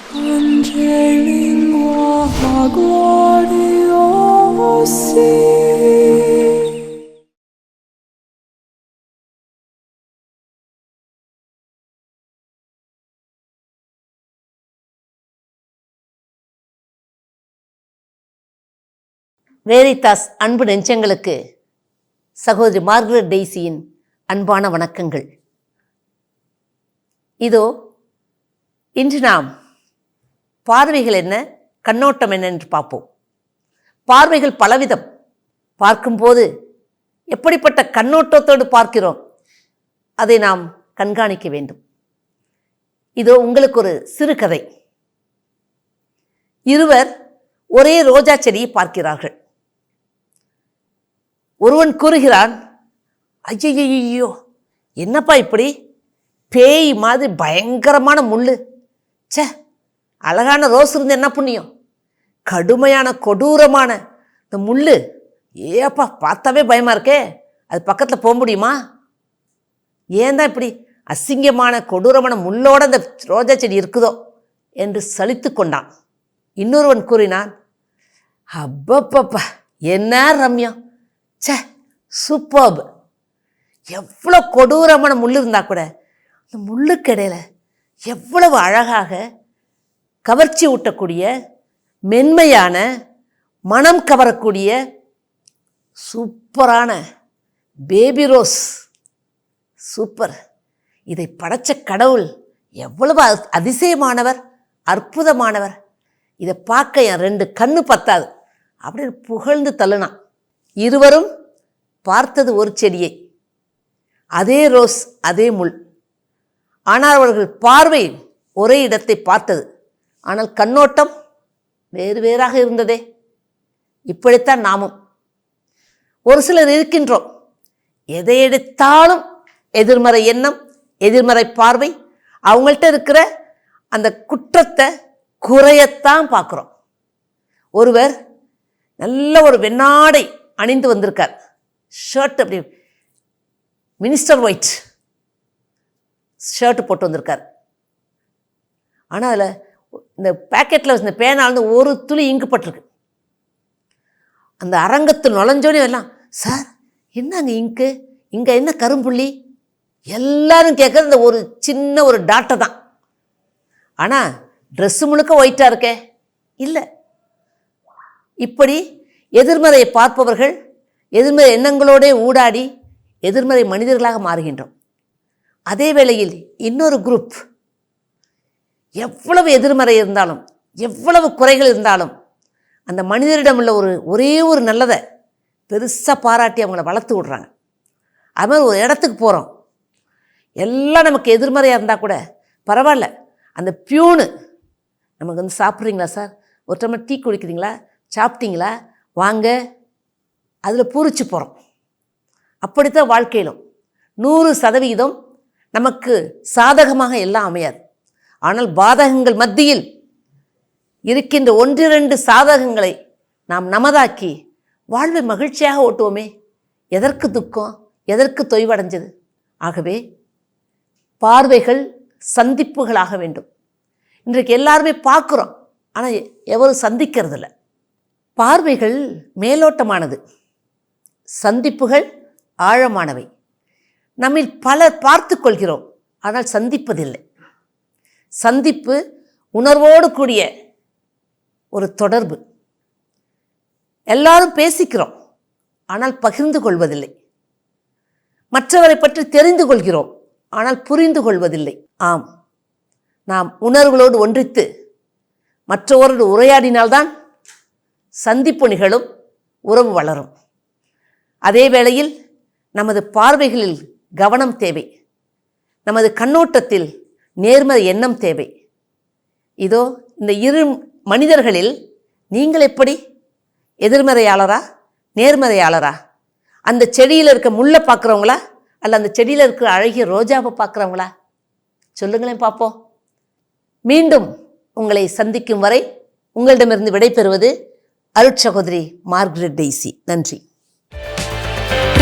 Veritas அன்பு நெஞ்சங்களுக்கு சகோதரி மார்கரெட் டெய்சியின் அன்பான வணக்கங்கள். இதோ இன்று நாம் பார்வைகள் என்ன, கண்ணோட்டம் என்ன என்று பார்ப்போம். பார்வைகள் பலவிதம். பார்க்கும்போது எப்படிப்பட்ட கண்ணோட்டத்தோடு பார்க்கிறோம் அதை நாம் கண்காணிக்க வேண்டும். இதோ உங்களுக்கு ஒரு சிறுகதை. இருவர் ஒரே ரோஜா செடியை பார்க்கிறார்கள். ஒருவன் கூறுகிறான், ஐயோ என்னப்பா இப்படி பேய் மாதிரி பயங்கரமான முள்ளு, சே அழகான ரோஸ் இருந்து என்ன புண்ணியம், கடுமையான கொடூரமான இந்த முள்ளு, ஏப்பா பார்த்தாவே பயமாக இருக்கே, அது பக்கத்தில் போக முடியுமா, ஏன் தான் இப்படி அசிங்கமான கொடூரமான முள்ளோட இந்த ரோஜா செடி இருக்குதோ என்று சலித்து கொண்டான். இன்னொருவன் கூறினான், அப்பப்பப்பா என்ன ரம்யம், சே சூப்பர்ப், எவ்வளோ கொடூரமான முள் இருந்தால் கூட அந்த முள்ளுக்கு இடையில எவ்வளவு அழகாக கவர்ச்சி ஊட்டக்கூடிய மென்மையான மனம் கவரக்கூடிய சூப்பரான பேபி ரோஸ், சூப்பர், இதை படைச்ச கடவுள் எவ்வளவு அதிசயமானவர், அற்புதமானவர், இதை பார்க்க என் 2 கண்ணு பத்தாது அப்படின்னு புகழ்ந்து தள்ளுனான். இருவரும் பார்த்தது ஒரு செடியை, அதே ரோஸ் அதே முள். ஆனால் அவர்கள் பார்வை ஒரே இடத்தை பார்த்தது, ஆனால் கண்ணோட்டம் வேறு வேறாக இருந்ததே. இப்படித்தான் நாமும் ஒரு சிலர் இருக்கின்றோம், எதை எடுத்தாலும் எதிர்மறை எண்ணம், எதிர்மறை பார்வை, அவங்கள்ட்ட இருக்கிற அந்த குற்றத்தை குறையத்தான் பார்க்குறோம். ஒருவர் நல்ல ஒரு வெண்ணாடை அணிந்து வந்திருக்கார், ஷர்ட் அப்படி மினிஸ்டர் ஒயிட் ஷர்ட்டு போட்டு வந்திருக்கார். ஆனால் அதில் இந்த பேக்கெட்டில் இந்த பேனால ஒரு துளி இங்கு பட்டிருக்கு. அந்த அரங்கத்தில் நுழைஞ்சோடனே எல்லாம், சார் என்னங்க இங்கு, இங்கே என்ன கரும்புள்ளி, எல்லாரும் கேட்குறது இந்த ஒரு சின்ன ஒரு டாட்டை தான். ஆனால் ட்ரெஸ்ஸு முழுக்க ஒயிட்டாக இருக்கே, இல்லை. இப்படி எதிர்மறையை பார்ப்பவர்கள் எதிர்மறை எண்ணங்களோடே ஊடாடி எதிர்மறை மனிதர்களாக மாறுகின்றோம். அதே வேளையில் இன்னொரு குரூப் எவ்வளவு எதிர்மறை இருந்தாலும், எவ்வளவு குறைகள் இருந்தாலும், அந்த மனிதரிடம் உள்ள ஒரே ஒரு நல்லதை பெருசாக பாராட்டி அவங்கள வளர்த்து விடுறாங்க. அது மாதிரி ஒரு இடத்துக்கு போகிறோம், எல்லாம் நமக்கு எதிர்மறையாக இருந்தால் கூட பரவாயில்ல, அந்த பியூனு நமக்கு வந்து சாப்பிட்றீங்களா சார், ஒரு டம்ளர் டீ குடிக்கிறீங்களா, சாப்பிட்டீங்களா, வாங்க, அதில் பூரிச்சு போகிறோம். அப்படித்தான் வாழ்க்கையிலும் 100% நமக்கு சாதகமாக எல்லாம் அமையாது. ஆனால் பாதகங்கள் மத்தியில் இருக்கின்ற 1-2 சாதகங்களை நாம் நமதாக்கி வாழ்வை மகிழ்ச்சியாக ஓட்டுவோமே. எதற்கு துக்கம், எதற்கு தொய்வடைஞ்சது? ஆகவே பார்வைகள் சந்திப்புகளாக வேண்டும். இன்றைக்கு எல்லாருமே பார்க்குறோம், ஆனால் எவரும் சந்திக்கிறதில்ல. பார்வைகள் மேலோட்டமானது, சந்திப்புகள் ஆழமானவை. நம்மில் பலர் பார்த்து கொள்கிறோம், ஆனால் சந்திப்பதில்லை. சந்திப்பு உணர்வோடு கூடிய ஒரு தொடர்பு. எல்லாரும் பேசிக்கிறோம், ஆனால் பகிர்ந்து கொள்வதில்லை. மற்றவரை பற்றி தெரிந்து கொள்கிறோம், ஆனால் புரிந்து கொள்வதில்லை. ஆம், நாம் உணர்வுகளோடு ஒன்றித்து மற்றவரோடு உரையாடினால்தான் சந்திப்பு நிகழும், உறவு வளரும். அதே வேளையில் நமது பார்வைகளில் கவனம் தேவை, நமது கண்ணோட்டத்தில் நேர்மறை எண்ணம் தேவை. இதோ இந்த 2 மனிதர்களில் நீங்கள் எப்படி, எதிர்மறையாளரா நேர்மறையாளரா? அந்த செடியில் இருக்க முள்ளை பார்க்குறவங்களா, அல்ல அந்த செடியில் இருக்கிற அழகிய ரோஜாவை பார்க்குறவங்களா? சொல்லுங்களேன் பார்ப்போம். மீண்டும் உங்களை சந்திக்கும் வரை உங்களிடமிருந்து விடைபெறுவது அருட்சகோதரி மார்கரெட் டெய்சி. நன்றி.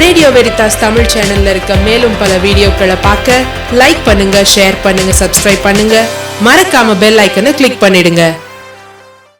ரேடியோ வெரிதாஸ் தமிழ் சேனல்ல இருக்க மேலும் பல வீடியோக்களை பார்க்க லைக் பண்ணுங்க, ஷேர் பண்ணுங்க, சப்ஸ்கிரைப் பண்ணுங்க. மறக்காம பெல் ஐக்கனை கிளிக் பண்ணிடுங்க.